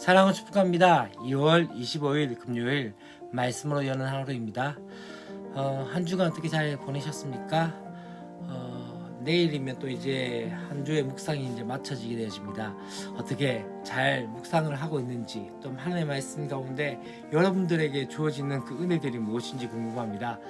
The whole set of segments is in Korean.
사랑은 축복합니다. 2월 25일 금요일 말씀으로 여는 하루입니다. 한 주간 어떻게 잘 보내셨습니까? 내일이면 또 이제 한 주의 묵상이 이제 마쳐지게 되어집니다. 어떻게 잘 묵상을 하고 있는지, 또 하나님의 말씀 가운데 여러분들에게 주어지는 그 은혜들이 무엇인지 궁금합니다.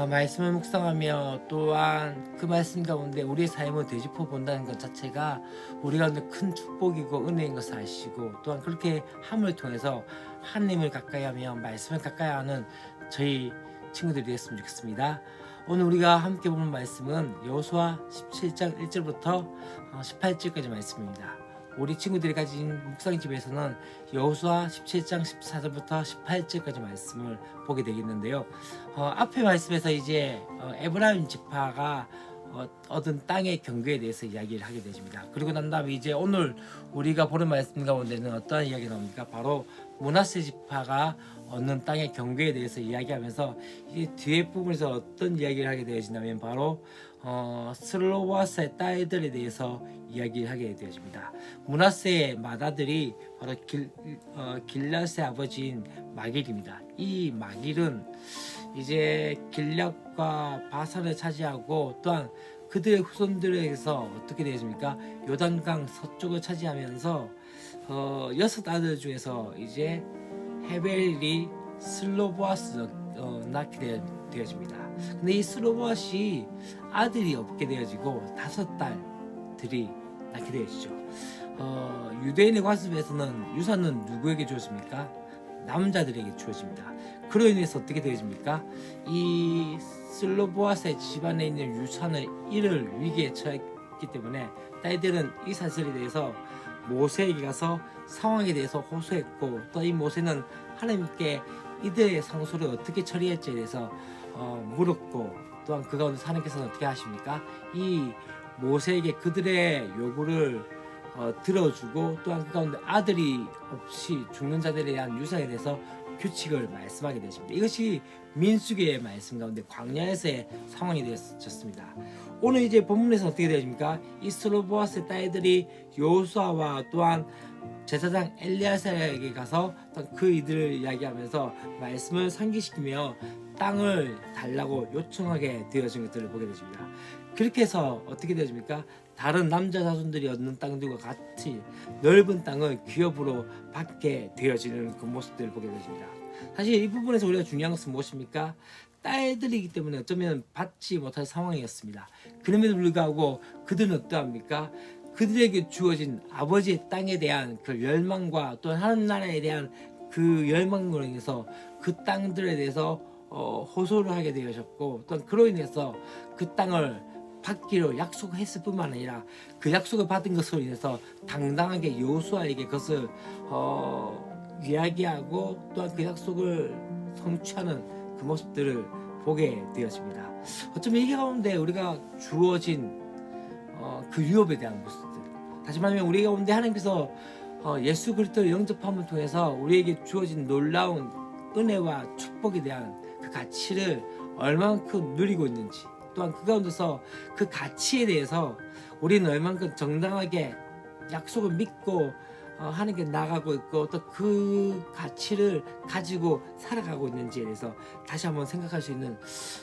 말씀을 묵상하며 또한 그 말씀 가운데 우리의 삶을 되짚어 본다는 것 자체가 우리 가운데 큰 축복이고 은혜인 것을 아시고, 또한 그렇게 함을 통해서 하나님을 가까이하며 말씀을 가까이하는 저희 친구들이 됐으면 좋겠습니다. 오늘 우리가 함께 보는 말씀은 여호수아 17장 1절부터 18절까지 말씀입니다. 우리 친구들이 가진 묵상집에서는 여호수아 17장 14절부터 18절까지 말씀을 보게 되겠는데요. 앞에 말씀에서 이제 에브라임 지파가 얻은 땅의 경계에 대해서 이야기를 하게 되십니다. 그리고 난 다음에 이제 오늘 우리가 보는 말씀 가운데는 어떠한 이야기가 나옵니까? 바로 므낫세 지파가 얻는 땅의 경계에 대해서 이야기하면서 이 뒤에 부분에서 어떤 이야기를 하게 되어진다면 바로 슬로보아스의 딸들에 대해서 이야기를 하게 되어집니다. 므낫세의 맏아들이 바로 길앗의 아버지인 마길입니다. 이 마길은 이제 길앗과 바산을 차지하고, 또한 그들의 후손들에게서 어떻게 되었습니까? 요단강 서쪽을 차지하면서 6 아들 중에서 이제 헤벨이 슬로보아스 낳게 되어집니다. 근데 이 슬로보아스이 아들이 없게 되어지고 5 딸들이 낳게 되어지죠. 유대인의 관습에서는 유산은 누구에게 주어집니까? 남자들에게 주어집니다. 그로 인해서 어떻게 되어집니까? 이 슬로보아스의 집안에 있는 유산을 잃을 위기에 처했기 때문에 딸들은 이 사실에 대해서 모세에게 가서 상황에 대해서 호소했고, 또 이 모세는 하나님께 이들의 상소를 어떻게 처리할지에 대해서 물었고, 또한 그 가운데 하나님께서는 어떻게 하십니까? 이 모세에게 그들의 요구를 들어주고, 또한 그 가운데 아들이 없이 죽는 자들에 대한 유산에 대해서 규칙을 말씀하게 되십니다. 이것이 민수기의 말씀 가운데 광야에서의 상황이 되었습니다. 오늘 이제 본문에서 어떻게 되십니까? 이 슬로보아스의 딸들이 여호수아와 또한 제사장 엘리야사에게 가서 그 이들을 이야기하면서 말씀을 상기시키며 땅을 달라고 요청하게 되어진 것들을 보게 되십니다. 그렇게 해서 어떻게 되어집니까? 다른 남자 자손들이 얻는 땅들과 같이 넓은 땅을 기업으로 받게 되어지는 그 모습들을 보게 되십니다. 사실 이 부분에서 우리가 중요한 것은 무엇입니까? 딸들이기 때문에 어쩌면 받지 못할 상황이었습니다. 그럼에도 불구하고 그들은 어떠합니까? 그들에게 주어진 아버지의 땅에 대한 그 열망과 또 하나님 나라에 대한 그 열망으로 인해서 그 땅들에 대해서 호소를 하게 되셨고, 또한 그로 인해서 그 땅을 받기로 약속했을 뿐만 아니라 그 약속을 받은 것으로 인해서 당당하게 여호수아에게 그것을 이야기하고, 또한 그 약속을 성취하는 그 모습들을 보게 되었습니다. 어쩌면 이 가운데 우리가 주어진 그 유업에 대한 모습들, 다시 말하면 우리 가운데 하나님께서 예수 그리스도를 영접함을 통해서 우리에게 주어진 놀라운 은혜와 축복에 대한 그 가치를 얼마만큼 누리고 있는지, 또한 그 가운데서 그 가치에 대해서 우리는 얼마만큼 정당하게 약속을 믿고 하나님께 나가고 있고, 또 그 가치를 가지고 살아가고 있는지에 대해서 다시 한번 생각할 수 있는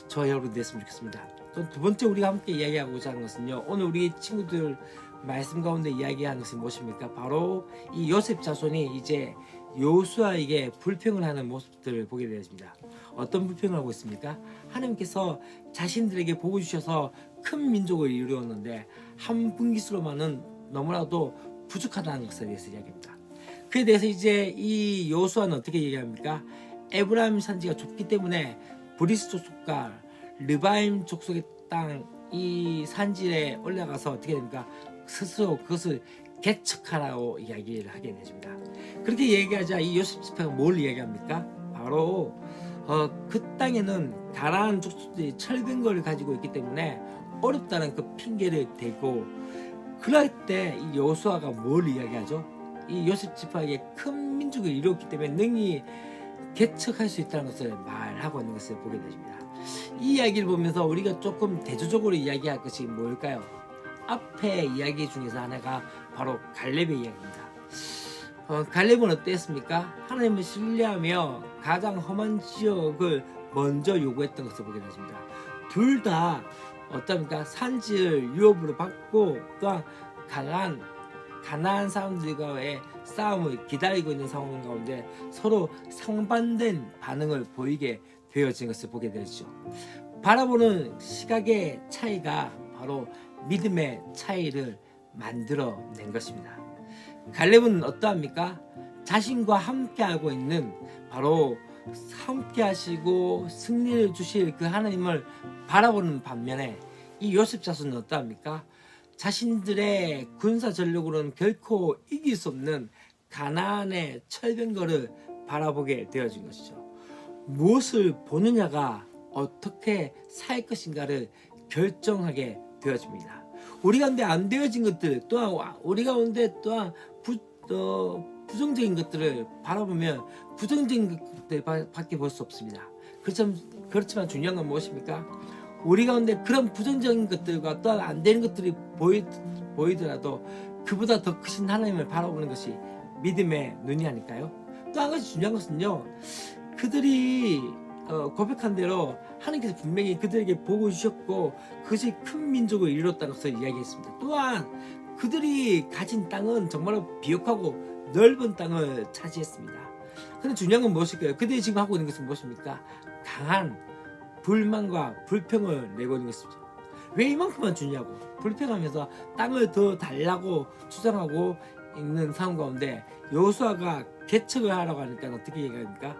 저와 여러분 됐으면 좋겠습니다. 또 두 번째 우리가 함께 이야기하고자 하는 것은요, 오늘 우리 친구들 말씀 가운데 이야기하는 것이 무엇입니까? 바로 이 요셉 자손이 이제 여호수아에게 불평을 하는 모습들을 보게 되었습니다. 어떤 불평을 하고 있습니까? 하나님께서 자신들에게 복을 주셔서 큰 민족을 이루었는데 한 분깃으로만은 너무나도 부족하다는 것에 대해서 이야기합니다. 그에 대해서 이제 이 여호수아는 어떻게 얘기합니까? 에브라임 산지가 좁기 때문에 브리스 족속과 르바임 족속의 땅 이 산지에 올라가서 어떻게 됩니까? 스스로 그것을 개척하라고 이야기를 하게 되십니다. 그렇게 얘기하자 이 요셉 지파가 뭘 이야기합니까? 바로 그 땅에는 가나안 족속들이 철근거를 가지고 있기 때문에 어렵다는 그 핑계를 대고, 그럴 때 이 여호수아가 뭘 이야기하죠? 이 요셉 지파에게 큰 민족을 이루었기 때문에 능히 개척할 수 있다는 것을 말하고 있는 것을 보게 되십니다. 이 이야기를 보면서 우리가 조금 대조적으로 이야기할 것이 뭘까요? 앞에 이야기 중에서 하나가 바로 갈렙의 이야기입니다. 갈렙은 어땠습니까? 하나님을 신뢰하며 가장 험한 지역을 먼저 요구했던 것을 보게 되십니다. 둘 다 어떻습니까? 산지를 유업으로 받고 또한 가난한 사람들과의 싸움을 기다리고 있는 상황 가운데 서로 상반된 반응을 보이게 되어진 것을 보게 되죠. 바라보는 시각의 차이가 바로 믿음의 차이를 만들어낸 것입니다. 갈렙은 어떠합니까? 자신과 함께하고 있는 바로 함께하시고 승리를 주실 그 하나님을 바라보는 반면에 이 요셉 자손은 어떠합니까? 자신들의 군사 전력으로는 결코 이길 수 없는 가나안의 철병거를 바라보게 되어진 것이죠. 무엇을 보느냐가 어떻게 살 것인가를 결정하게 되어집니다. 우리 가운데 안 되어진 것들 또한 우리 가운데 또한 부정적인 것들을 바라보면 부정적인 것들밖에 볼 수 없습니다. 그렇지만 중요한 건 무엇입니까? 우리 가운데 그런 부정적인 것들과 또한 안 되는 것들이 보이더라도 그보다 더 크신 하나님을 바라보는 것이 믿음의 눈이 아닐까요? 또 한 가지 중요한 것은요, 그들이 고백한 대로 하나님께서 분명히 그들에게 복을 주셨고 그것이 큰 민족을 이뤘다는 것을 이야기했습니다. 또한 그들이 가진 땅은 정말로 비옥하고 넓은 땅을 차지했습니다. 그런데 중요한 건 무엇일까요? 그들이 지금 하고 있는 것은 무엇입니까? 강한 불만과 불평을 내고 있는 것이죠. 왜 이만큼만 주냐고 불평하면서 땅을 더 달라고 주장하고 있는 상황 가운데 여호수아가 개척을 하라고 하니까 어떻게 얘기합니까?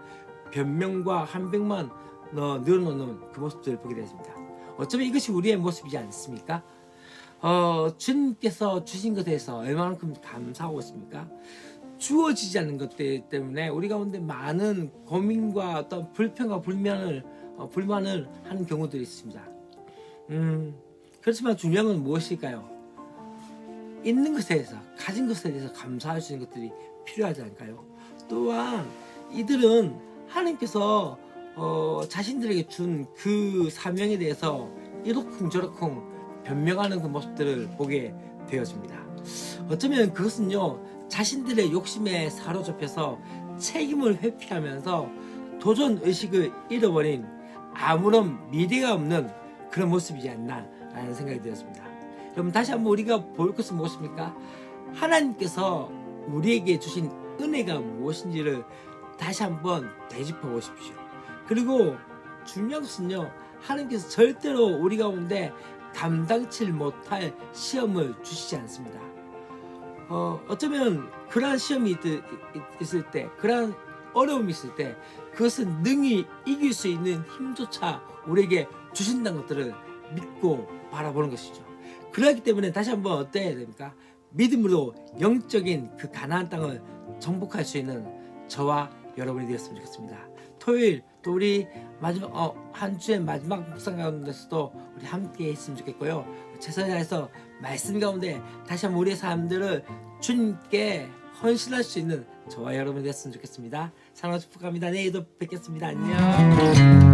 변명과 한백만 늘어놓는 그 모습들을 보게 되십니다. 어쩌면 이것이 우리의 모습이지 않습니까? 주님께서 주신 것에 대해서 얼마만큼 감사하고 있습니까? 주어지지 않는 것들 때문에 우리 가운데 많은 고민과 어떤 불평과 불만을 하는 경우들이 있습니다. 그렇지만 중요한 건 무엇일까요? 있는 것에 대해서, 가진 것에 대해서 감사할 수 있는 것들이 필요하지 않을까요? 또한 이들은 하나님께서 자신들에게 준 그 사명에 대해서 이러쿵저러쿵 변명하는 그 모습들을 보게 되어집니다. 어쩌면 그것은요, 자신들의 욕심에 사로잡혀서 책임을 회피하면서 도전 의식을 잃어버린 아무런 미래가 없는 그런 모습이지 않나라는 생각이 들었습니다. 그럼 다시 한번 우리가 볼 것은 무엇입니까? 하나님께서 우리에게 주신 은혜가 무엇인지를 다시 한번 되짚어 보십시오. 그리고 중요한 것은요, 하나님께서 절대로 우리 가운데 감당치 못할 시험을 주시지 않습니다. 어쩌면 그러한 시험이 있을 때, 그러한 어려움이 있을 때 그것은 능히 이길 수 있는 힘조차 우리에게 주신다는 것들을 믿고 바라보는 것이죠. 그렇기 때문에 다시 한번 어때야 됩니까? 믿음으로 영적인 그 가나안 땅을 정복할 수 있는 저와 여러분이 되었으면 좋겠습니다. 토요일 또 우리 마지막 한 주의 마지막 묵상 가운데서도 우리 함께 했으면 좋겠고요. 최선을 다해서 말씀 가운데 다시 한번 우리의 삶들을 주님께 헌신할 수 있는 저와 여러분이 되었으면 좋겠습니다. 사랑하고 축복합니다. 내일도 뵙겠습니다. 안녕.